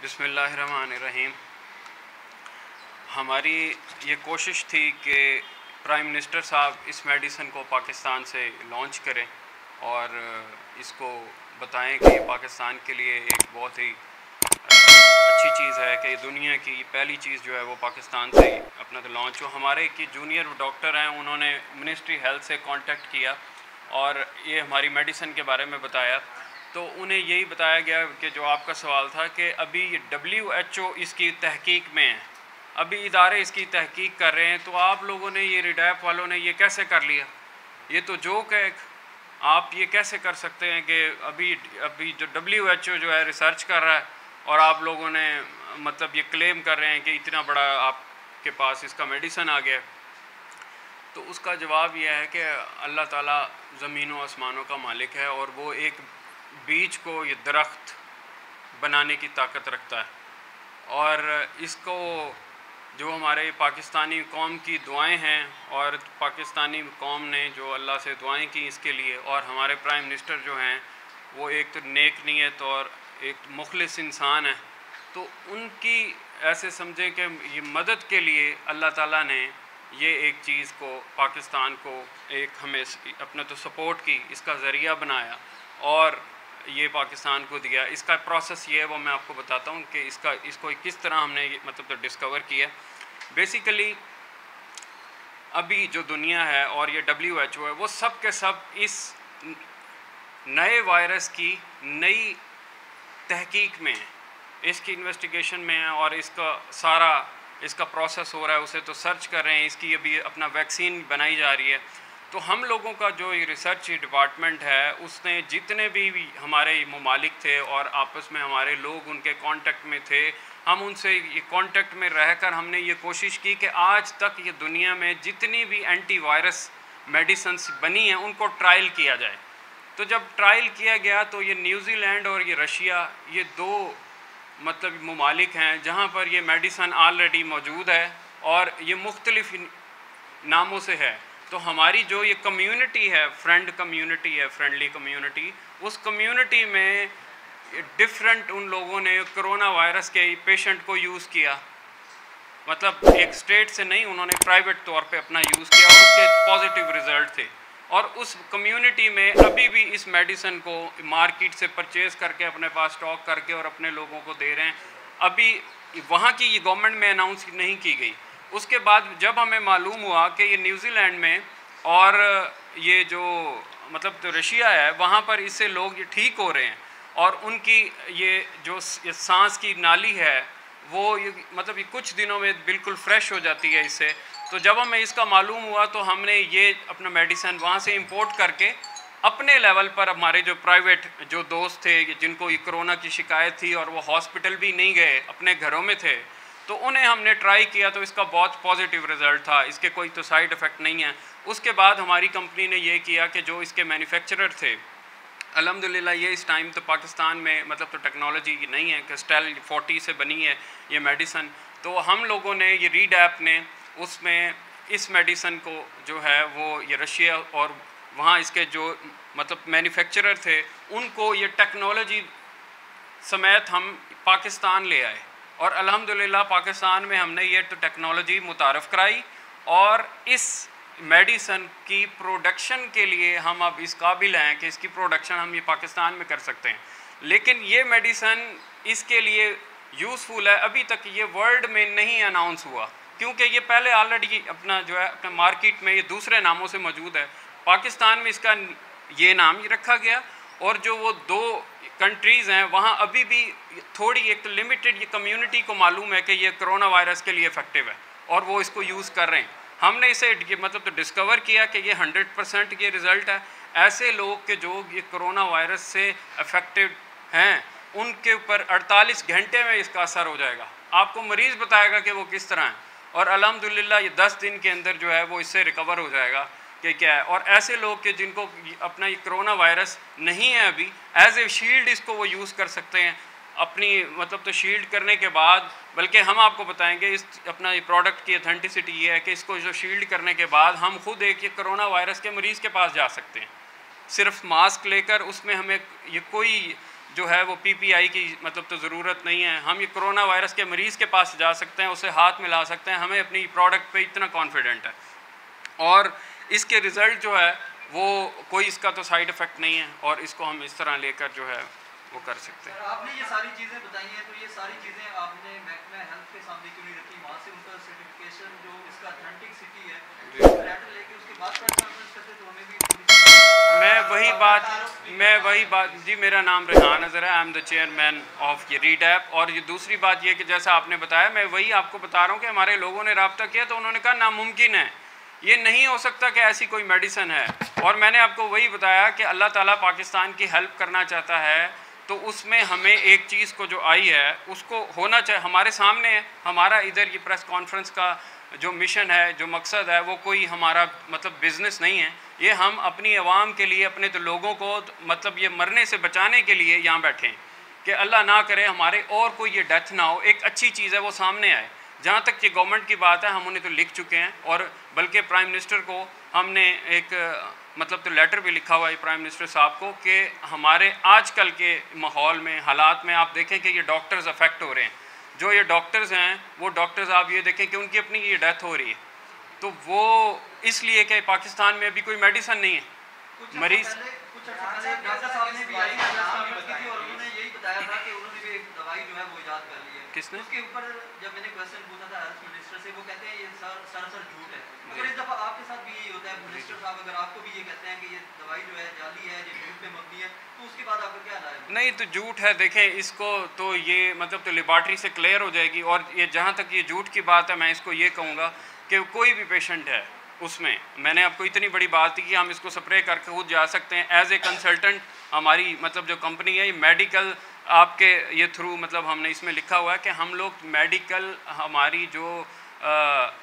बिस्मिल्लाहिर्रहमानिर्रहीम। हमारी ये कोशिश थी कि प्राइम मिनिस्टर साहब इस मेडिसिन को पाकिस्तान से लॉन्च करें और इसको बताएं कि पाकिस्तान के लिए एक बहुत ही अच्छी चीज़ है कि दुनिया की पहली चीज़ जो है वो पाकिस्तान से अपना तो लॉन्च हो। हमारे की जूनियर डॉक्टर हैं, उन्होंने मिनिस्ट्री हेल्थ से कांटेक्ट किया और ये हमारी मेडिसिन के बारे में बताया। तो उन्हें यही बताया गया कि जो आपका सवाल था कि अभी WHO इसकी तहकीक में है, अभी इदारे इसकी तहकीक कर रहे हैं। तो आप लोगों ने ये रिडैप वालों ने ये कैसे कर लिया? ये तो जोक है। आप ये कैसे कर सकते हैं कि अभी जो WHO जो है रिसर्च कर रहा है और आप लोगों ने मतलब ये क्लेम कर रहे हैं कि इतना बड़ा आपके पास इसका मेडिसिन आ गया। तो उसका जवाब यह है कि अल्लाह ताला ज़मीन व आसमानों का मालिक है और वो एक बीज को ये दरख्त बनाने की ताकत रखता है। और इसको जो हमारे पाकिस्तानी कौम की दुआएं हैं और पाकिस्तानी कौम ने जो अल्लाह से दुआएं की इसके लिए, और हमारे प्राइम मिनिस्टर जो हैं वो एक तो नेक नीयत और एक मुखलिस इंसान है, तो उनकी ऐसे समझे कि ये मदद के लिए अल्लाह ताला ने ये एक चीज़ को पाकिस्तान को एक हमें अपना तो सपोर्ट की इसका ज़रिया बनाया और ये पाकिस्तान को दिया। इसका प्रोसेस ये है वो मैं आपको बताता हूँ कि इसको किस तरह हमने मतलब तो डिस्कवर किया। बेसिकली अभी जो दुनिया है और ये WHO है वो सब के सब इस नए वायरस की नई तहकीक में है, इसकी इन्वेस्टिगेशन में है और इसका प्रोसेस हो रहा है। उसे तो सर्च कर रहे हैं, इसकी अभी अपना वैक्सीन बनाई जा रही है। तो हम लोगों का जो ये रिसर्च डिपार्टमेंट है उसने जितने भी हमारे ममालिक थे और आपस में हमारे लोग उनके कांटेक्ट में थे, हम उनसे ये कांटेक्ट में रहकर हमने ये कोशिश की कि आज तक ये दुनिया में जितनी भी एंटीवायरस मेडिसिन्स बनी हैं उनको ट्रायल किया जाए। तो जब ट्रायल किया गया तो ये न्यूजीलैंड और ये रशिया, ये दो मतलब ममालिक हैं जहाँ पर ये मेडिसन ऑलरेडी मौजूद है और ये मुख्तलिफ नामों से है। तो हमारी जो ये कम्युनिटी है, फ्रेंडली कम्युनिटी, उस कम्युनिटी में डिफरेंट उन लोगों ने कोरोना वायरस के पेशेंट को यूज़ किया। मतलब एक स्टेट से नहीं, उन्होंने प्राइवेट तौर पे अपना यूज़ किया और उसके पॉजिटिव रिज़ल्ट थे। और उस कम्युनिटी में अभी भी इस मेडिसिन को मार्केट से परचेज़ करके अपने पास स्टॉक करके और अपने लोगों को दे रहे हैं। अभी वहाँ की ये गवर्नमेंट में अनाउंस नहीं की गई। उसके बाद जब हमें मालूम हुआ कि ये न्यूजीलैंड में और ये जो मतलब तो रशिया है वहाँ पर इससे लोग ये ठीक हो रहे हैं और उनकी ये जो सांस की नाली है वो ये मतलब ये कुछ दिनों में बिल्कुल फ्रेश हो जाती है इससे। तो जब हमें इसका मालूम हुआ तो हमने ये अपना मेडिसिन वहाँ से इंपोर्ट करके अपने लेवल पर हमारे जो प्राइवेट जो दोस्त थे जिनको ये कोरोना की शिकायत थी और वो हॉस्पिटल भी नहीं गए, अपने घरों में थे, तो उन्हें हमने ट्राई किया तो इसका बहुत पॉजिटिव रिज़ल्ट था। इसके कोई तो साइड इफ़ेक्ट नहीं है। उसके बाद हमारी कंपनी ने ये किया कि जो इसके मैन्युफैक्चरर थे, अल्हम्दुलिल्लाह ये इस टाइम तो पाकिस्तान में मतलब तो टेक्नोलॉजी नहीं है कि स्टेल 40 से बनी है ये मेडिसन। तो हम लोगों ने ये रीडैप ने उसमें इस मेडिसन को जो है वो ये रशिया और वहाँ इसके जो मतलब मैन्युफैक्चरर थे उनको ये टेक्नोलॉजी समेत हम पाकिस्तान ले आए और अल्हम्दुलिल्लाह पाकिस्तान में हमने ये तो टेक्नोलॉजी मुतारफ़ कराई और इस मेडिसन की प्रोडक्शन के लिए हम अब इस काबिल हैं कि इसकी प्रोडक्शन हम ये पाकिस्तान में कर सकते हैं। लेकिन ये मेडिसन इसके लिए यूज़फुल है, अभी तक ये वर्ल्ड में नहीं अनाउंस हुआ क्योंकि ये पहले ऑलरेडी अपना जो है अपना मार्केट में ये दूसरे नामों से मौजूद है। पाकिस्तान में इसका ये नाम ही रखा गया और जो वो दो कंट्रीज़ हैं वहाँ अभी भी थोड़ी एक लिमिटेड ये कम्युनिटी को मालूम है कि ये कोरोना वायरस के लिए इफ़ेक्टिव है और वो इसको यूज़ कर रहे हैं। हमने इसे मतलब तो डिस्कवर किया कि ये 100% ये रिज़ल्ट है। ऐसे लोग के जो ये कोरोना वायरस से अफेक्टेड हैं उनके ऊपर 48 घंटे में इसका असर हो जाएगा। आपको मरीज़ बताएगा कि वो किस तरह है और अल्हम्दुलिल्लाह ये 10 दिन के अंदर जो है वो इससे रिकवर हो जाएगा कि क्या है। और ऐसे लोग के जिनको अपना ये कोरोना वायरस नहीं है अभी, एज ए शील्ड इसको वो यूज़ कर सकते हैं अपनी मतलब तो शील्ड करने के बाद। बल्कि हम आपको बताएंगे इस अपना ये प्रोडक्ट की ऑथेंटिसिटी ये है कि इसको जो शील्ड करने के बाद हम खुद एक ये कोरोना वायरस के मरीज़ के पास जा सकते हैं सिर्फ मास्क लेकर। उसमें हमें ये कोई जो है वो PPI की मतलब तो ज़रूरत नहीं है। हम ये कोरोना वायरस के मरीज़ के पास जा सकते हैं, उसे हाथ मिला सकते हैं, हमें अपनी प्रोडक्ट पे इतना कॉन्फिडेंट है और इसके रिज़ल्ट जो है वो कोई इसका तो साइड इफ़ेक्ट नहीं है और इसको हम इस तरह लेकर जो है वो कर सकते हैं। आपने ये सारी चीज़ें बताई हैं, तो ये सारी चीज़ें आपने महकमा हेल्थ के सामने क्यों नहीं रखी? वहाँ से उनका सर्टिफिकेशन जो इसका ऑथेंटिसिटी है लेटर लेके उसके बाद प्रेस कॉन्फ्रेंस करते तो हमें भी मैं वही बात जी, मेरा नाम रेहान अज़हर है, I am the chairman of ये रीडैप। और ये दूसरी बात ये कि जैसा आपने बताया, मैं वही आपको बता रहा हूँ कि हमारे लोगों ने रब्ता किया तो उन्होंने कहा नामुमकिन है, ये नहीं हो सकता कि ऐसी कोई मेडिसिन है। और मैंने आपको वही बताया कि अल्लाह ताला पाकिस्तान की हेल्प करना चाहता है, तो उसमें हमें एक चीज़ को जो आई है उसको होना चाहिए, हमारे सामने है। हमारा इधर ये प्रेस कॉन्फ्रेंस का जो मिशन है, जो मकसद है, वो कोई हमारा मतलब बिज़नेस नहीं है। ये हम अपनी आवाम के लिए, अपने तो लोगों को मतलब ये मरने से बचाने के लिए यहाँ बैठे हैं कि अल्लाह ना करे हमारे और कोई ये डेथ ना हो, एक अच्छी चीज़ है वो सामने आए। जहाँ तक ये गवर्नमेंट की बात है, हम उन्हें तो लिख चुके हैं और बल्कि प्राइम मिनिस्टर को हमने एक मतलब तो लेटर भी लिखा हुआ है प्राइम मिनिस्टर साहब को कि हमारे आजकल के माहौल में, हालात में आप देखें कि ये डॉक्टर्स अफेक्ट हो रहे हैं। जो ये डॉक्टर्स हैं वो डॉक्टर्स आप ये देखें कि उनकी अपनी ये डेथ हो रही है, तो वो इसलिए कि पाकिस्तान में अभी कोई मेडिसिन नहीं है। मरीज डॉक्टर साहब ने भी आई थी और उन्होंने यही बताया था कि उन्होंने भी एक दवाई जो है वो इजाद कर ली है। किसने? उसके ऊपर जब मैंने क्वेश्चन पूछा था हेल्थ मिनिस्टर से, वो कहते हैं ये सरासर झूठ है। अगर इस दफ़ा आपके साथ भी यही होता है मिनिस्टर साहब, अगर आपको भी ये कहते हैं कि ये दवाई जो है जाली है, ये झूठ पे मबनी है, तो उसके बाद आपका क्या राय है? नहीं, तो झूठ है। देखें इसको तो ये मतलब तो लेबॉर्ट्री से क्लियर हो जाएगी। और ये जहाँ तक ये झूठ की बात है, मैं इसको ये कहूँगा कि कोई भी पेशेंट है उसमें, मैंने आपको इतनी बड़ी बात थी कि हम इसको स्प्रे करके खुद जा सकते हैं एज ए कंसल्टेंट। हमारी मतलब जो कंपनी है ये मेडिकल आपके ये थ्रू मतलब हमने इसमें लिखा हुआ है कि हम लोग मेडिकल हमारी जो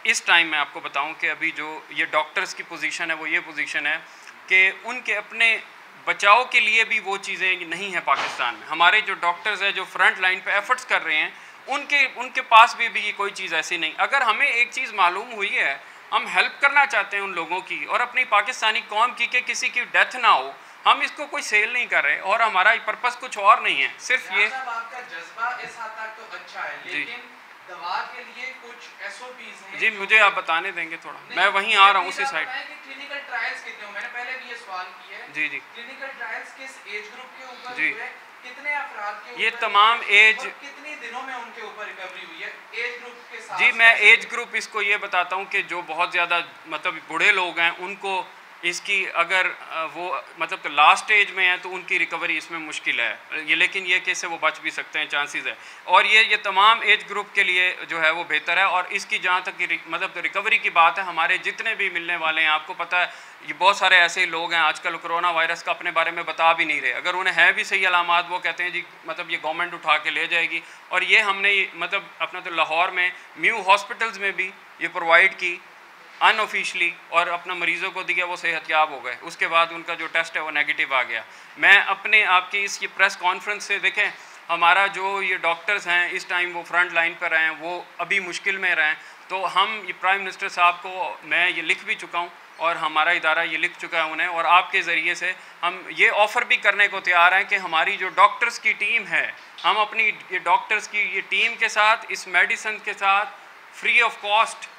इस टाइम में आपको बताऊं कि अभी जो ये डॉक्टर्स की पोजीशन है वो ये पोजीशन है कि उनके अपने बचाव के लिए भी वो चीज़ें नहीं है पाकिस्तान में। हमारे जो डॉक्टर्स हैं जो फ्रंट लाइन पे एफर्ट्स कर रहे हैं, उनके पास भी कोई चीज़ ऐसी नहीं। अगर हमें एक चीज़ मालूम हुई है, हम हेल्प करना चाहते हैं उन लोगों की और अपनी पाकिस्तानी कौम की कि किसी की डेथ ना हो, हम इसको कोई सेल नहीं कर रहे और हमारा पर्पस कुछ और नहीं है, सिर्फ ये। आपका जज्बा इस हद तक तो अच्छा है, लेकिन दवा के लिए कुछ एसओपीज हैं। जी, मुझे आप बताने देंगे थोड़ा, मैं वहीं आ रहा हूँ उसी साइड। क्लिनिकल ट्रायल्स कितने हो, मैंने पहले भी ये सवाल किया है। जी। क्लिनिकल ट्रायल्स किस एज ग्रुप के ऊपर जी हुए, कितने अफराद के ऊपर, ये तमाम एज, कितने दिनों में उनके ऊपर रिकवरी हुई है एज ग्रुप के साथ? जी मैं एज ग्रुप इसको ये बताता हूँ कि जो बहुत ज़्यादा मतलब बूढ़े लोग हैं उनको इसकी अगर वो मतलब तो लास्ट स्टेज में है तो उनकी रिकवरी इसमें मुश्किल है ये, लेकिन ये कि इससे वो बच भी सकते हैं, चांसेस है। और ये तमाम एज ग्रुप के लिए जो है वो बेहतर है। और इसकी जहाँ तक की मतलब तो रिकवरी की बात है, हमारे जितने भी मिलने वाले हैं, आपको पता है ये बहुत सारे ऐसे लोग हैं आजकल कोरोना वायरस का अपने बारे में बता भी नहीं रहे। अगर उन्हें है भी सही अलामात, वो कहते हैं जी मतलब ये गवर्नमेंट उठा के ले जाएगी। और ये हमने मतलब अपना तो लाहौर में म्यू हॉस्पिटल्स में भी ये प्रोवाइड की अनऑफिशियली और अपना मरीज़ों को दिया, वो सेहतयाब हो गए। उसके बाद उनका जो टेस्ट है वो नेगेटिव आ गया। मैं अपने आपकी इस ये प्रेस कॉन्फ्रेंस से देखें, हमारा जो ये डॉक्टर्स हैं इस टाइम वो फ्रंट लाइन पर हैं, वो अभी मुश्किल में रहें, तो हम ये प्राइम मिनिस्टर साहब को मैं ये लिख भी चुका हूँ और हमारा इदारा ये लिख चुका है उन्हें, और आपके ज़रिए से हम ये ऑफ़र भी करने को तैयार हैं कि हमारी जो डॉक्टर्स की टीम है, हम अपनी ये डॉक्टर्स की ये टीम के साथ इस मेडिसिन के साथ फ्री ऑफ कॉस्ट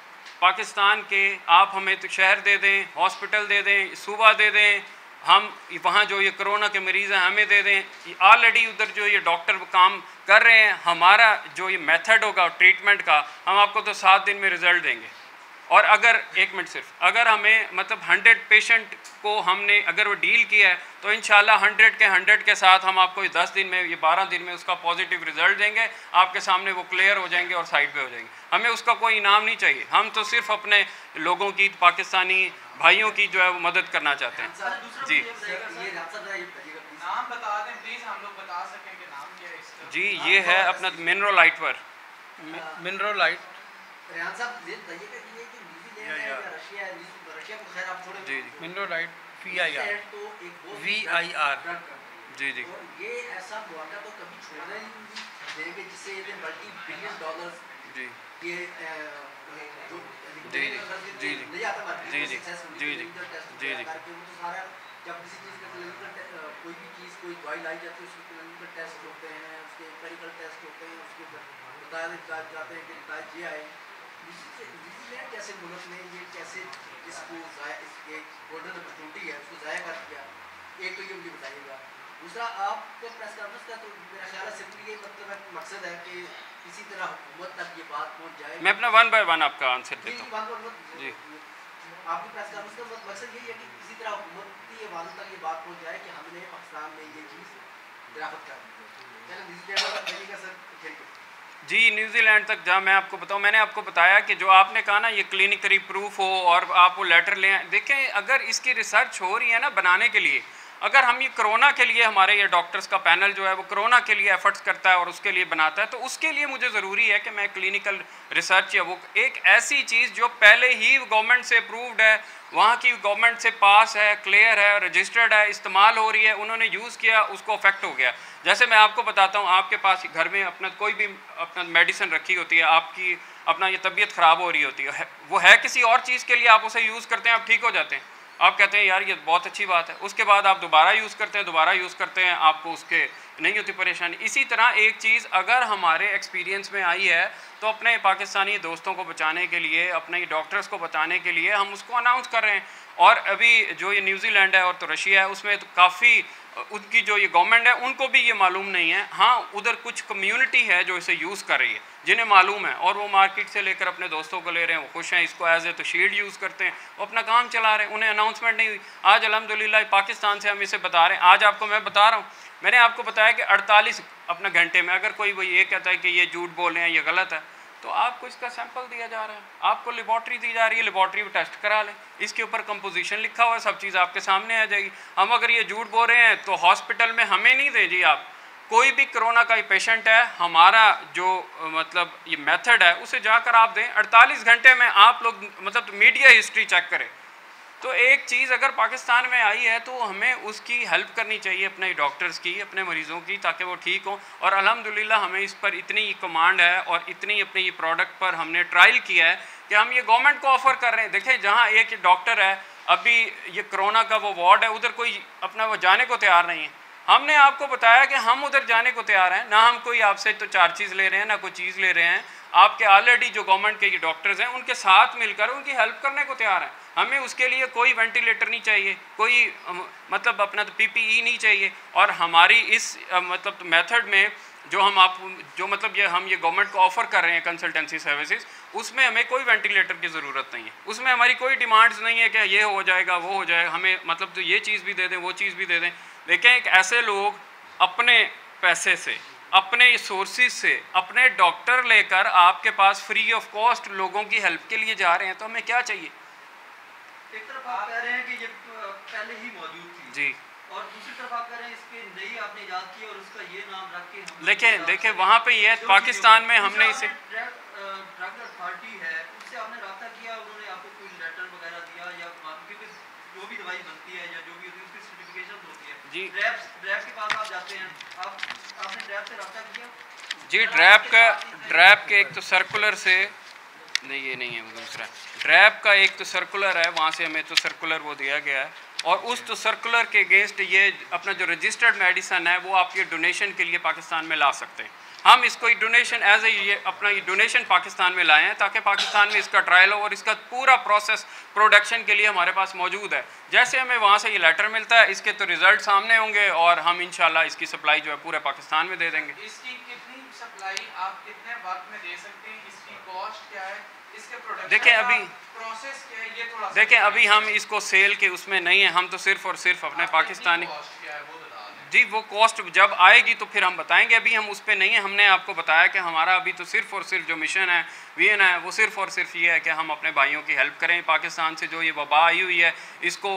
पाकिस्तान के आप हमें तो शहर दे दें, हॉस्पिटल दे दें, सूबा दे दें, हम वहाँ जो ये कोरोना के मरीज़ हैं हमें दे दें। ऑलरेडी उधर जो ये डॉक्टर काम कर रहे हैं, हमारा जो ये मेथड होगा ट्रीटमेंट का, हम आपको तो 7 दिन में रिज़ल्ट देंगे। और अगर 1 मिनट सिर्फ, अगर हमें मतलब 100 पेशेंट को हमने अगर वो डील किया है तो इंशाल्लाह 100 के साथ हम आपको 10 दिन में, ये 12 दिन में उसका पॉजिटिव रिजल्ट देंगे। आपके सामने वो क्लियर हो जाएंगे और साइड पे हो जाएंगे। हमें उसका कोई इनाम नहीं चाहिए, हम तो सिर्फ अपने लोगों की, पाकिस्तानी भाइयों की जो है वो मदद करना चाहते हैं। जी नाम बता दें प्लीज़, हम लोग बता सकें कि नाम क्या है इसका। जी ये है अपना मिनरोलाइट मिनरोलाइट। रेहान साहब ये बताइएगा कि ये कि न्यूजीलैंड है या रशिया है? रशिया को खैर आप छोड़े, जी मिनरोलाइट VIR तो एक VIR जी और ये ऐसा मुआवजा तो कभी छोड़ना ही नहीं देंगे जिससे ये मल्टी बिलियन डॉलर्स जी ये जो जी जी जी जी जी जी जी जी जी करके वो तो सारा जब किसी चीज़ का क्लिनिकल कोई भी चीज़ कोई दवाई लाई जाती है उसके क्लिनिकल टेस्ट होते हैं, उसके एम्पेरिकल टेस्ट होते हैं, उसके बताया जाते हैं कि नतीजे ये आए। न्यूजीलैंड जैसे मुल्क ने ये कैसे इसको इसके गोल्डन अपॉर्चुनिटी है उसको ज़ाया कर दिया, एक तो ये मुझे बताइएगा। दूसरा आपका प्रेस कॉन्फ्रेंस का तो मेरा ख्याल है सिर्फ ये मतलब मकसद है कि किसी तरह हुकूमत तक ये बात पहुंच जाए। मैं अपना 1 बाय 1 आपका आंसर देता हूँ जी। आपकी प्रेस कॉन्फ्रेंस का मकसद यही है कि किसी तरह हुकूमत की आवाज़ तक ये बात पहुंच जाए कि हमने पाकिस्तान में ये चीज़ दरामद कर दी। जी न्यूजीलैंड तक जहाँ मैं आपको बताऊँ, मैंने आपको बताया कि जो आपने कहा ना ये क्लिनिकली प्रूफ हो और आप वो लेटर लें, देखें अगर इसकी रिसर्च हो रही है ना बनाने के लिए, अगर हम ये कोरोना के लिए हमारे ये डॉक्टर्स का पैनल जो है वो कोरोना के लिए एफर्ट्स करता है और उसके लिए बनाता है, तो उसके लिए मुझे ज़रूरी है कि मैं क्लिनिकल रिसर्च या वो एक ऐसी चीज़ जो पहले ही गवर्नमेंट से अप्रूव्ड है, वहाँ की गवर्नमेंट से पास है, क्लियर है, रजिस्टर्ड है, इस्तेमाल हो रही है, उन्होंने यूज़ किया, उसको अफेक्ट हो गया। जैसे मैं आपको बताता हूँ, आपके पास घर में अपना कोई भी अपना मेडिसिन रखी होती है, आपकी अपना ये तबीयत ख़राब हो रही होती है, वो है किसी और चीज़ के लिए, आप उसे यूज़ करते हैं, आप ठीक हो जाते हैं, आप कहते हैं यार ये बहुत अच्छी बात है, उसके बाद आप दोबारा यूज़ करते हैं, आपको उसके नहीं होती परेशानी। इसी तरह एक चीज़ अगर हमारे एक्सपीरियंस में आई है तो अपने पाकिस्तानी दोस्तों को बचाने के लिए, अपने डॉक्टर्स को बताने के लिए हम उसको अनाउंस कर रहे हैं। और अभी जो ये न्यूजीलैंड है और तो रशिया है, उसमें तो काफ़ी उनकी जो ये गवर्नमेंट है उनको भी ये मालूम नहीं है। हाँ, उधर कुछ कम्युनिटी है जो इसे यूज़ कर रही है, जिन्हें मालूम है, और वो मार्केट से लेकर अपने दोस्तों को ले रहे हैं, वो खुश हैं, इसको एज ए तो शील्ड यूज़ करते हैं, वो अपना काम चला रहे हैं, उन्हें अनाउंसमेंट नहीं हुई। आज अल्हम्दुलिल्लाह पाकिस्तान से हम इसे बता रहे हैं। आज आपको मैं बता रहा हूँ, मैंने आपको बताया कि 48 अपना घंटे में अगर कोई ये कहता है कि ये झूठ बोल रहे हैं, ये गलत है, तो आपको इसका सैंपल दिया जा रहा है, आपको लेबॉर्ट्री दी जा रही है, लेबॉर्ट्री में टेस्ट करा लें, इसके ऊपर कंपोजिशन लिखा हुआ है, सब चीज़ आपके सामने आ जाएगी। हम अगर ये झूठ बोल रहे हैं तो हॉस्पिटल में हमें नहीं दें जी। आप कोई भी कोरोना का पेशेंट है, हमारा जो मतलब ये मेथड है उसे जाकर आप दें, 48 घंटे में आप लोग मतलब मीडिया हिस्ट्री चेक करें। तो एक चीज़ अगर पाकिस्तान में आई है तो हमें उसकी हेल्प करनी चाहिए, अपने डॉक्टर्स की, अपने मरीज़ों की, ताकि वो ठीक हों। और अल्हम्दुलिल्लाह हमें इस पर इतनी कमांड है और इतनी अपने ये प्रोडक्ट पर हमने ट्रायल किया है कि हम ये गवर्नमेंट को ऑफ़र कर रहे हैं। देखें, जहाँ एक डॉक्टर है, अभी ये कोरोना का वो वार्ड है, उधर कोई अपना वो जाने को तैयार नहीं है। हमने आपको बताया कि हम उधर जाने को तैयार हैं, ना हम कोई आपसे तो चार्जेस ले रहे हैं, ना कोई चीज़ ले रहे हैं। आपके ऑलरेडी जो गवर्नमेंट के ये डॉक्टर्स हैं उनके साथ मिलकर उनकी हेल्प करने को तैयार हैं। हमें उसके लिए कोई वेंटिलेटर नहीं चाहिए, कोई मतलब अपना तो PPE नहीं चाहिए। और हमारी इस मतलब मेथड में जो मतलब हम ये गवर्नमेंट को ऑफ़र कर रहे हैं कंसल्टेंसी सर्विसेज, उसमें हमें कोई वेंटिलेटर की ज़रूरत नहीं है, उसमें हमारी कोई डिमांड्स नहीं है कि ये हो जाएगा वो हो जाएगा, हमें मतलब तो ये चीज़ भी दे दें वो चीज़ भी दे दें। देखें, एक ऐसे लोग अपने पैसे से, अपने सोर्सेज से अपने डॉक्टर लेकर आपके पास फ्री ऑफ कॉस्ट लोगों की हेल्प के लिए जा रहे हैं, तो हमें क्या चाहिए? एक तरफ आप कह रहे हैं कि ये पहले ही मौजूद थी जी, और दूसरी तरफ आप कह रहे हैं इसके नई आपने इजाद की और उसका ये नाम रख के देखें वहाँ पे ये पाकिस्तान में हमने इसे ड्रग अथॉरिटी है उससे आपने रब्ता किया, उन्होंने आपको कोई लेटर वगैरह दिया, या क्योंकि जो भी दवाई बनती है या जो भी होती है उसकी सर्टिफिकेशन होती है जी, ड्रैप के पास आप जाते हैं, आपने ड्रैप से रब्ता किया जी? ड्रैप के एक तो सर्कुलर से नहीं, ये नहीं है, वो दूसरा ड्रैप का एक तो सर्कुलर है, वहाँ से हमें तो सर्कुलर वो दिया गया है, और उस तो सर्कुलर के अगेंस्ट ये अपना जो रजिस्टर्ड मेडिसन है वो आपके डोनेशन के लिए पाकिस्तान में ला सकते हैं। हम इसको डोनेशन एज ए ये अपना ये डोनेशन पाकिस्तान में लाए हैं ताकि पाकिस्तान में इसका ट्रायल हो और इसका पूरा प्रोसेस प्रोडक्शन के लिए हमारे पास मौजूद है। जैसे हमें वहाँ से ये लेटर मिलता है, इसके तो रिजल्ट सामने होंगे और हम इंशाल्लाह इसकी सप्लाई जो है पूरे पाकिस्तान में दे देंगे। इसकी कितनी सप्लाई आप कितने वक्त में दे सकते हैं, इसकी कॉस्ट क्या है, इसके प्रोडक्शन देखें अभी प्रोसेस क्या है, ये थोड़ा देखें अभी हम इसको सेल के उसमें नहीं है, हम तो सिर्फ और सिर्फ अपने पाकिस्तानी जी वो कॉस्ट जब आएगी तो फिर हम बताएंगे, अभी हम उस पर नहीं है। हमने आपको बताया कि हमारा अभी तो सिर्फ और सिर्फ जो मिशन है विजन है वो सिर्फ और सिर्फ ये है कि हम अपने भाइयों की हेल्प करें। पाकिस्तान से जो ये वबा आई हुई है इसको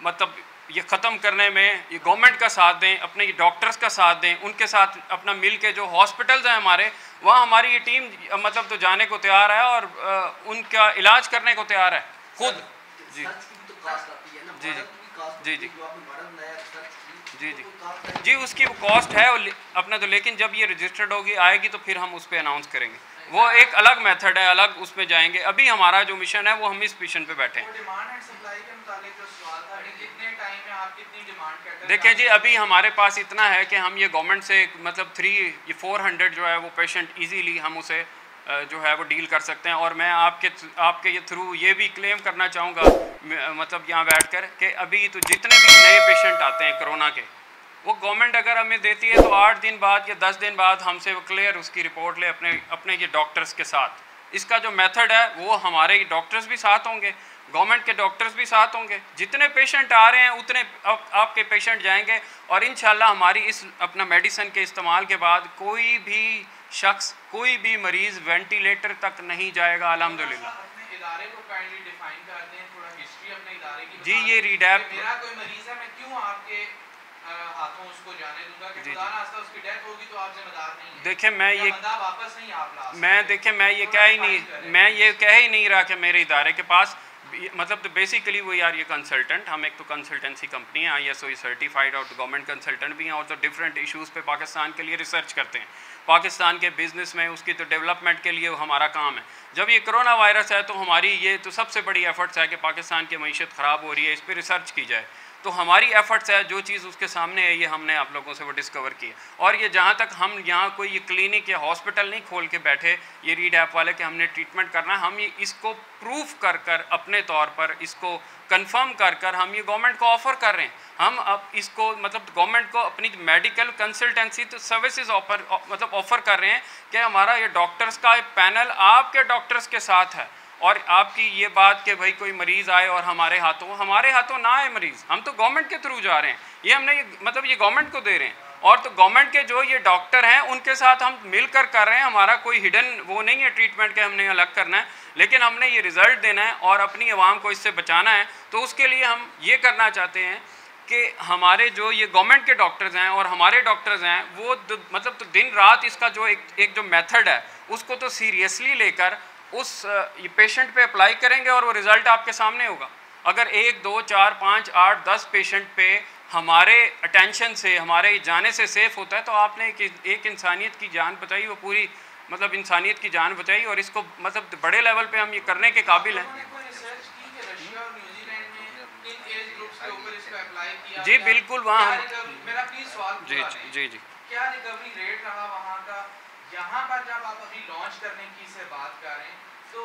मतलब ये ख़त्म करने में ये गवर्नमेंट का साथ दें, अपने डॉक्टर्स का साथ दें, उनके साथ अपना मिल के जो हॉस्पिटल्स हैं हमारे वहाँ हमारी ये टीम मतलब तो जाने को तैयार है और उनका इलाज करने को तैयार है खुद। जी जी जी जी जी जी जी, उसकी वो कॉस्ट है अपना तो, लेकिन जब ये रजिस्टर्ड होगी आएगी तो फिर हम उस पर अनाउंस करेंगे। वो एक अलग मेथड है, अलग उसमें जाएंगे। अभी हमारा जो मिशन है वो हम इस मिशन पे बैठे हैं। डिमांड एंड सप्लाई के मुताबिक जो सवाल था, कितने टाइम में आप कितनी डिमांड करते हैं? देखिए जी, अभी हमारे पास इतना है कि हम ये गवर्नमेंट से मतलब 400 जो है वो पेशेंट इजीली हम उसे जो है वो डील कर सकते हैं। और मैं आपके ये थ्रू ये भी क्लेम करना चाहूँगा, मतलब यहाँ बैठकर, कि अभी तो जितने भी नए पेशेंट आते हैं कोरोना के, वो गवर्नमेंट अगर हमें देती है तो 8 दिन बाद या 10 दिन बाद हमसे वो क्लियर उसकी रिपोर्ट ले अपने ये डॉक्टर्स के साथ। इसका जो मेथड है वो हमारे डॉक्टर्स भी साथ होंगे, गवर्नमेंट के डॉक्टर्स भी साथ होंगे। जितने पेशेंट आ रहे हैं उतने आपके पेशेंट जाएंगे, और इंशाल्लाह हमारी इस अपना मेडिसिन के इस्तेमाल के बाद कोई भी शख्स, कोई भी मरीज़ वेंटिलेटर तक नहीं जाएगा अल्हम्दुलिल्लाह। अपने इदारे को काइंडली डिफाइन कर दें, थोड़ा हिस्ट्री अपने इदारे की जी, ये रीडैप, मेरा कोई मरीज़ है, मैं क्यों आपके हाथों उसको जाने दूंगा कि खुदा ना खास्ता उसकी डेथ होगी तो आप जिम्मेदार नहीं हैं। देखिए मैं ये बंदा वापस नहीं आप ला सकते। मैं ये कह ही नहीं रहा कि मेरे इदारे के पास, मतलब तो बेसिकली वो यार ये कंसल्टेंट, हम एक तो कंसल्टेंसी कंपनी है, ISO सर्टिफाइड, और गवर्नमेंट कंसल्टेंट भी हैं, और तो डिफरेंट इश्यूज़ पे पाकिस्तान के लिए रिसर्च करते हैं। पाकिस्तान के बिज़नेस में उसकी तो डेवलपमेंट के लिए हमारा काम है। जब ये कोरोना वायरस है तो हमारी ये तो सबसे बड़ी एफर्ट्स है कि पाकिस्तान की मईशत ख़राब हो रही है, इस पर रिसर्च की जाए। तो हमारी एफर्ट्स है, जो चीज़ उसके सामने है ये हमने आप लोगों से वो डिस्कवर की है। और ये जहाँ तक हम यहाँ कोई ये क्लिनिक या हॉस्पिटल नहीं खोल के बैठे ये रीड ऐप वाले कि हमने ट्रीटमेंट करना है, हम ये इसको प्रूफ कर अपने तौर पर इसको कंफर्म कर हम ये गवर्नमेंट को ऑफ़र कर रहे हैं। हम अब इसको मतलब गवर्नमेंट को अपनी मेडिकल कंसल्टेंसी तो सर्विसेज ऑफ़र कर रहे हैं कि हमारा ये डॉक्टर्स का पैनल आपके डॉक्टर्स के साथ है। और आपकी ये बात कि भाई कोई मरीज़ आए और हमारे हाथों ना आए मरीज़, हम तो गवर्नमेंट के थ्रू जा रहे हैं, ये हमने ये गवर्नमेंट को दे रहे हैं। और तो गवर्नमेंट के जो ये डॉक्टर हैं उनके साथ हम मिलकर कर रहे हैं। हमारा कोई हिडन वो नहीं है ट्रीटमेंट के हमने अलग करना है, लेकिन हमने ये रिज़ल्ट देना है और अपनी आवाम को इससे बचाना है। तो उसके लिए हम ये करना चाहते हैं कि हमारे जो ये गवर्नमेंट के डॉक्टर्स हैं और हमारे डॉक्टर्स हैं वो तो दिन रात इसका जो एक जो मेथड है उसको तो सीरियसली लेकर उस ये पेशेंट पे अप्लाई करेंगे और वो रिज़ल्ट आपके सामने होगा। अगर 1, 2, 4, 5, 8, 10 पेशेंट पे हमारे अटेंशन से, हमारे जाने से सेफ़ होता है तो आपने एक इंसानियत की जान बचाई, वो पूरी इंसानियत की जान बचाई। और इसको बड़े लेवल पे हम ये करने के काबिल हैं। जी बिल्कुल, वहाँ जी जी जी क्या रिकवरी रेट रहा वहाँ का? यहाँ पर जब आप अभी लॉन्च करने की से बात कर रहे हैं तो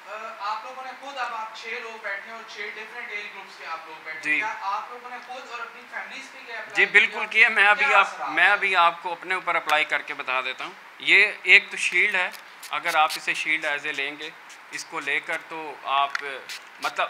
आप लोगों ने खुद, अब आप 6 लोग बैठे हैं और 6 डिफरेंट एज ग्रुप्स के आप लोग बैठे हैं, क्या आप लोगों ने खुद और अपनी फैमिलीज पे क्या अप्लाई? जी बिल्कुल किया। मैं अभी आपको अपने ऊपर अप्लाई करके बता देता हूँ। ये एक तो शील्ड है, अगर आप इसे शील्ड एज ए लेंगे, इसको लेकर तो आप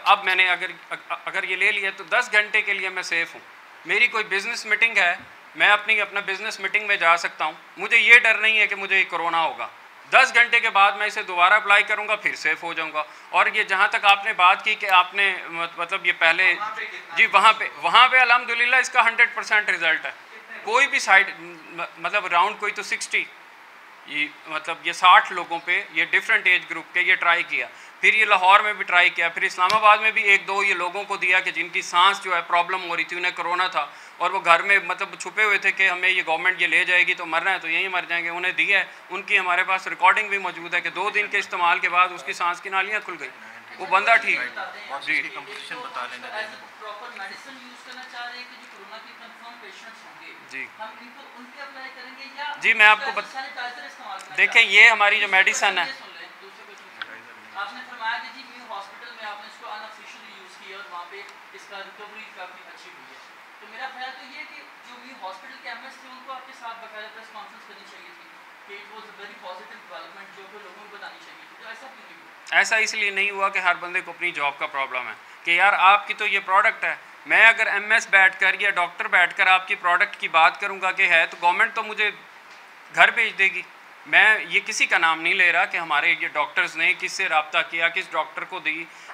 अब मैंने अगर ये ले लिया तो 10 घंटे के लिए मैं सेफ़ हूँ। मेरी कोई बिज़नेस मीटिंग है, मैं अपना बिज़नेस मीटिंग में जा सकता हूँ, मुझे ये डर नहीं है कि मुझे कोरोना होगा। 10 घंटे के बाद मैं इसे दोबारा अप्लाई करूँगा, फिर सेफ़ हो जाऊँगा। और ये जहाँ तक आपने बात की कि आपने ये पहले जी वहाँ पे अल्हम्दुलिल्लाह इसका 100% रिज़ल्ट है। कोई भी साइड राउंड कोई तो 60 ये 60 लोगों पे ये डिफरेंट एज ग्रुप के ये ट्राई किया, फिर ये लाहौर में भी ट्राई किया, फिर इस्लामाबाद में भी 1-2 ये लोगों को दिया कि जिनकी सांस जो है प्रॉब्लम हो रही थी, उन्हें कोरोना था और वो घर में छुपे हुए थे कि हमें ये गवर्नमेंट ये ले जाएगी तो मरना है तो यहीं मर जाएंगे, उन्हें दिया है। उनकी हमारे पास रिकॉर्डिंग भी मौजूद है कि 2 दिन के इस्तेमाल के बाद उसकी सांस की नालियाँ खुल गई, वो बंदा ठीक है। जी जी मैं आपको देखें, ये हमारी जो मेडिसन है, आपने फरमाया कि जी न्यू हॉस्पिटल में आपने इसको अनऑफिशियली यूज़ किया और वहाँ पे इसका रिकवरी काफ़ी अच्छी हुई है। तो मेरा ख्याल तो ये कि जो न्यू हॉस्पिटल के एमएस थे उनको आपके साथ बाकायदा प्रेस कॉन्फ्रेंस करनी चाहिए थी कि it was a very positive development, जो कि लोगों को बतानी चाहिए थी। तो ऐसा क्यों नहीं हुआ? ऐसा इसलिए नहीं हुआ कि हर बंदे को अपनी जॉब का प्रॉब्लम है कि यार आपकी तो ये प्रोडक्ट है, मैं अगर MS बैठकर या डॉक्टर बैठकर आपकी प्रोडक्ट की बात करूँगा कि है तो गवर्नमेंट तो मुझे घर भेज देगी। मैं ये किसी का नाम नहीं ले रहा कि हमारे ये डॉक्टर्स ने किससे रब्ता किया, किस डॉक्टर को दी,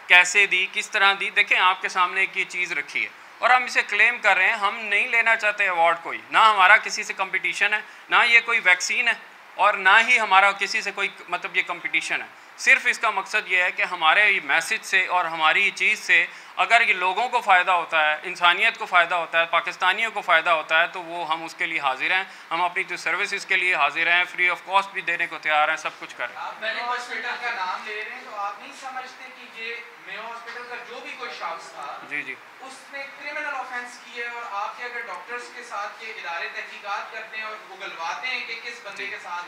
कैसे दी, किस तरह दी। देखें आपके सामने एक ये चीज़ रखी है और हम इसे क्लेम कर रहे हैं। हम नहीं लेना चाहते अवार्ड कोई, ना हमारा किसी से कंपटीशन है, ना ये कोई वैक्सीन है और ना ही हमारा किसी से कोई ये कंपटीशन है। सिर्फ इसका मकसद ये है कि हमारे मैसेज से और हमारी चीज़ से अगर ये लोगों को फ़ायदा होता है, इंसानियत को फ़ायदा होता है, पाकिस्तानियों को फ़ायदा होता है, तो वो हम उसके लिए हाजिर हैं। हम अपनी जो सर्विसेज के लिए हाजिर हैं, फ्री ऑफ कॉस्ट भी देने को तैयार हैं, सब कुछ करें। आप मेयो हॉस्पिटल का नाम ले रहे हैं तो आप नहीं समझते कि ये मेयो हॉस्पिटल का जो भी कोई शख्स था जी जी, उसने क्रिमिनल ऑफेंस की है, और आपके अगर डॉक्टर्स के साथ के इदारे तहकीकात करते हैं और उगलवाते हैं कि किस बंदे के साथ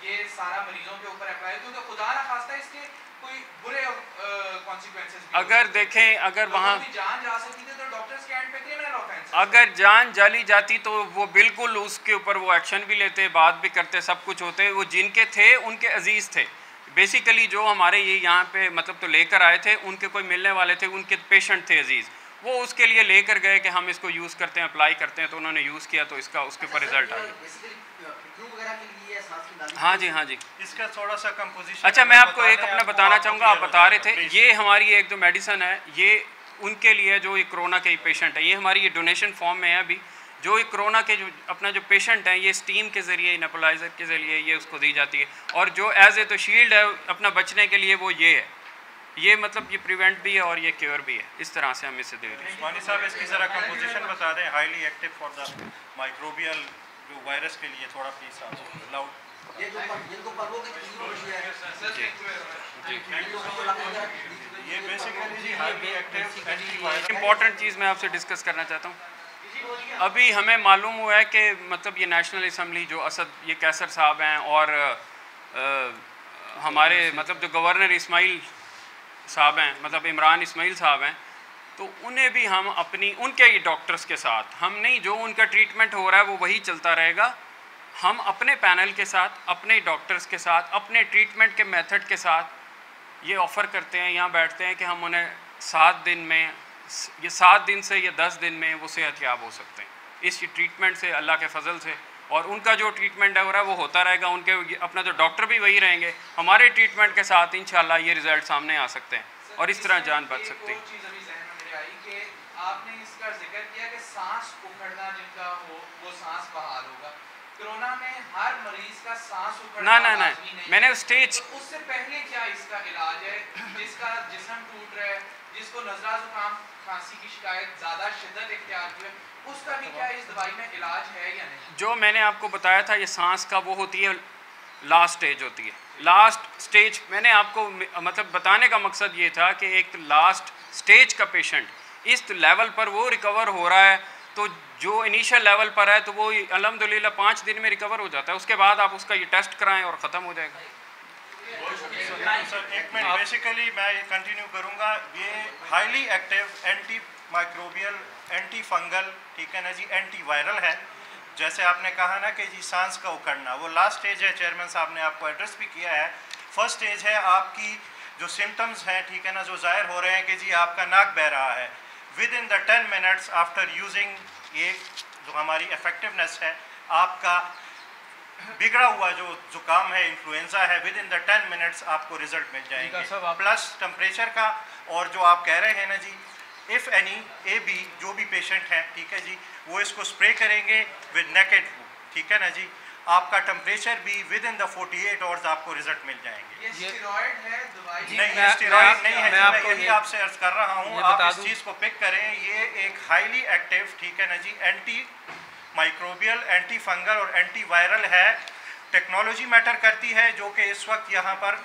ये सारा मरीजों के ऊपर अप्लाई, क्योंकि खुदा ना खास्ता इसके कोई बुरे कॉन्सिक्वेंसेस भी अगर देखें, अगर वहाँ जान जा सकती थी तो डॉक्टर्स के एंड पे क्रिमिनल ऑफेंस, अगर जान जाली जाती तो वो बिल्कुल उसके ऊपर वो एक्शन भी लेते, बात भी करते, सब कुछ होते। वो जिनके थे उनके अजीज़ थे बेसिकली, जो हमारे ये यहाँ पे मतलब तो लेकर आए थे, उनके कोई मिलने वाले थे, उनके पेशेंट थे अजीज़, वो उसके लिए लेकर गए कि हम इसको यूज़ करते हैं, अप्लाई करते हैं, तो उन्होंने यूज़ किया तो इसका उसके ऊपर रिजल्ट आ गया। हाँ जी, हाँ जी। इसका थोड़ा सा कंपोजिशन, अच्छा, मैं आपको एक अपना बताना चाहूँगा, आप बता रहे थे ये हमारी एक जो मेडिसन है ये उनके लिए जो ये कोरोना के पेशेंट है, ये हमारी ये डोनेशन फॉर्म में है अभी, जो ये कोरोना के जो अपना जो पेशेंट है ये स्टीम के ज़रिए, नेबुलाइज़र के ज़रिए ये उसको दी जाती है, और जो एज ए तो शील्ड है अपना बचने के लिए वो ये है, ये मतलब ये प्रिवेंट भी है और ये क्योर भी है, इस तरह से हम इसे दे रहे हैं। उस्मानी साहब इसकी ज़रा कंपोजिशन बता दें, highly active for the microbial जो वायरस के लिए, थोड़ा प्लीज आप लाउड। ये जो जिनको पर्वों की तकलीफ होती है, ये बेसिकली जी हाईली एक्टिव एंटीवायरस। इम्पॉर्टेंट चीज़ मैं आपसे डिस्कस करना चाहता हूँ, अभी हमें मालूम हुआ है कि मतलब ये नेशनल असम्बली जो असद ये कैसर साहब हैं और हमारे मतलब जो गवर्नर इस्माइल साहब हैं, मतलब इमरान इस्माइल साहब हैं, तो उन्हें भी हम अपनी उनके ही डॉक्टर्स के साथ, हम नहीं, जो उनका ट्रीटमेंट हो रहा है वो वही चलता रहेगा, हम अपने पैनल के साथ, अपने डॉक्टर्स के साथ, अपने ट्रीटमेंट के मेथड के साथ ये ऑफ़र करते हैं, यहाँ बैठते हैं कि हम उन्हें 7 दिन में, ये 7 दिन से या 10 दिन में वो सेहतयाब हो सकते हैं इस ट्रीटमेंट से, अल्लाह के फजल से। और उनका जो ट्रीटमेंट है हो रहा है वो होता रहेगा, उनके अपना जो डॉक्टर भी वही रहेंगे, हमारे ट्रीटमेंट के साथ इंशाल्लाह ये रिज़ल्ट सामने आ सकते हैं और इस तरह जान बच सकती है। आपने इसका जिक्र किया कि सांस उखड़ना जिनका हो वो सांस बहाल होगा, कोरोना में हर मरीज का सांस उखड़ना ना मैंने स्टेज, तो उससे पहले क्या इसका इलाज है? जिसका जिस्म टूट रहा है, जिसको नजला जुकाम खांसी की शिकायत ज़्यादा शिद्दत इख्तियार की है, उसका भी क्या इस दवाई में इलाज है या नहीं? जो मैंने आपको बताया था ये सांस का वो होती है लास्ट स्टेज होती है, लास्ट स्टेज मैंने आपको मतलब बताने का मकसद ये था कि एक लास्ट स्टेज का पेशेंट इस लेवल पर वो रिकवर हो रहा है, तो जो इनिशियल लेवल पर है तो वो अल्हम्दुलिल्लाह 5 दिन में रिकवर हो जाता है, उसके बाद आप उसका ये टेस्ट कराएं और ख़त्म हो जाएगा। सर एक मिनट, बेसिकली मैं ये कंटिन्यू करूँगा, ये highly active anti microbial, anti fungal, ठीक है ना जी, एंटी वायरल है। जैसे आपने कहा ना कि जी सांस का उखड़ना, वो लास्ट स्टेज है, चेयरमैन साहब ने आपको एड्रेस भी किया है। फर्स्ट स्टेज है आपकी जो सिम्टम्स हैं, ठीक है ना, जो ज़ाहिर हो रहे हैं कि जी आपका नाक बह रहा है, with in the 10 minutes after using, ये जो हमारी इफेक्टिवनेस है, आपका बिगड़ा हुआ जो जुकाम है, इन्फ्लुएंजा है, विद इन द 10 मिनट्स आपको रिजल्ट मिल जाएंगे, प्लस टेम्परेचर का। और जो आप कह रहे हैं ना जी, इफ़ एनी AB जो भी पेशेंट हैं, ठीक है जी, वो इसको स्प्रे करेंगे विद नेकेड, ठीक है ना जी, आपका टेम्परेचर भी विद इन द 48 आवर्स आपको रिजल्ट मिल जाएंगे। ये स्टेरॉइड है दवाई? नहीं, ये स्टेरॉइड नहीं है, मैं यही आपसे अर्ज कर रहा हूँ, आप इस चीज़ को पिक करें। ये एक हाईली एक्टिव, ठीक है ना जी, एंटी माइक्रोबियल, एंटी फंगल और एंटी वायरल है। टेक्नोलॉजी मैटर करती है जो कि इस वक्त यहाँ पर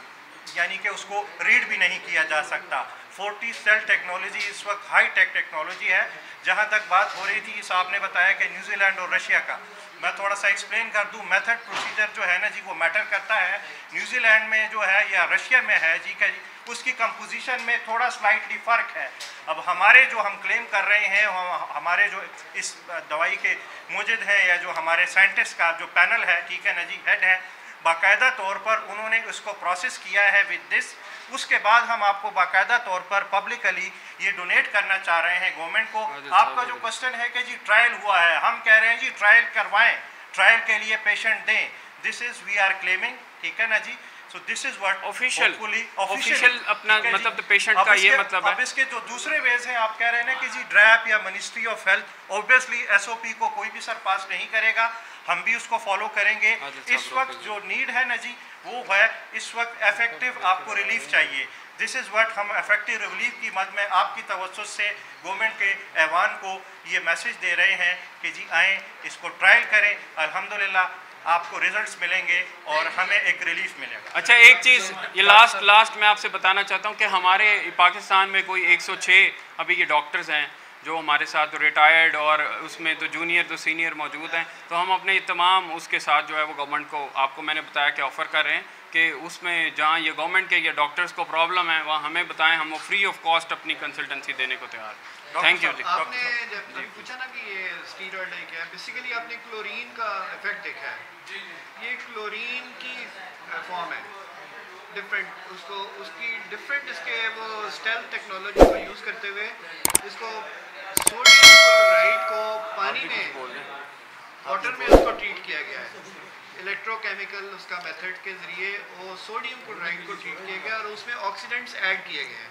यानी कि उसको रीड भी नहीं किया जा सकता। 40 सेल टेक्नोलॉजी इस वक्त हाई टेक टेक्नोलॉजी है। जहाँ तक बात हो रही थी, साहब ने बताया कि न्यूजीलैंड और रशिया का, मैं थोड़ा सा एक्सप्लेन कर दूं। मेथड प्रोसीजर जो है ना जी, वो मैटर करता है। न्यूजीलैंड में जो है या रशिया में है जी, का उसकी कंपोजिशन में थोड़ा स्लाइटली फ़र्क है। अब हमारे जो हम क्लेम कर रहे हैं, हमारे जो इस दवाई के मुजिद हैं या जो हमारे साइंटिस्ट का जो पैनल है, ठीक है ना जी, हेड है, बाकायदा तौर पर उन्होंने उसको प्रोसेस किया है विद दिस। उसके बाद हम आपको बाकायदा तौर पर पब्लिकली ये डोनेट करना चाह रहे हैं गवर्नमेंट को। आपका जो क्वेश्चन है कि जी ट्रायल हुआ है, हम कह रहे हैं जी ट्रायल करवाएं, ट्रायल के लिए पेशेंट दें। This is we are claiming, ठीक है ना जी, so this is what official अपना मतलब पेशेंट का ये मतलब है। अब इसके जो दूसरे वेज हैं, आप कह रहे हैं ना कि जी ड्रैप या ministry of health obviously SOP को कोई भी सर पास नहीं करेगा, हम भी उसको फॉलो करेंगे। इस वक्त जो नीड है ना जी वो है इस वक्त इफेक्टिव आपको रिलीफ चाहिए। दिस इज़ व्हाट हम इफेक्टिव रिलीफ की मद में आपकी तवज्जुह से गवर्नमेंट के ऐवान को ये मैसेज दे रहे हैं कि जी आएँ, इसको ट्रायल करें, अल्हम्दुलिल्लाह आपको रिजल्ट्स मिलेंगे और हमें एक रिलीफ मिलेगा। अच्छा, एक चीज़ ये लास्ट मैं आपसे बताना चाहता हूँ कि हमारे पाकिस्तान में कोई 106 अभी ये डॉक्टर्स हैं जो हमारे साथ रिटायर्ड और उसमें तो जूनियर तो सीनियर मौजूद हैं, तो हम अपने तमाम उसके साथ जो है वो गवर्नमेंट को आपको मैंने बताया कि ऑफ़र कर रहे हैं कि उसमें जहाँ ये गवर्नमेंट के या डॉक्टर्स को प्रॉब्लम है वहाँ हमें बताएं, हम वो फ्री ऑफ कॉस्ट अपनी कंसल्टेंसी देने को तैयार हैं। थैंक यू जी। आपने जब पूछा ना कि ये स्टीरॉयड है क्या, बेसिकली आपने क्लोरीन का इफेक्ट देखा है। ये क्लोरीन की फॉर्म है डिफरेंट, उसको उसकी डिफरेंट इसके वो स्टेल्थ टेक्नोलॉजी को यूज़ करते हुए इसको सोडियम क्लोराइड को पानी में वाटर में उसको ट्रीट किया गया है। इलेक्ट्रोकेमिकल उसका मेथड के ज़रिए वो सोडियम क्लोराइड को ट्रीट किया गया और उसमें ऑक्सीडेंट्स ऐड किए गए हैं।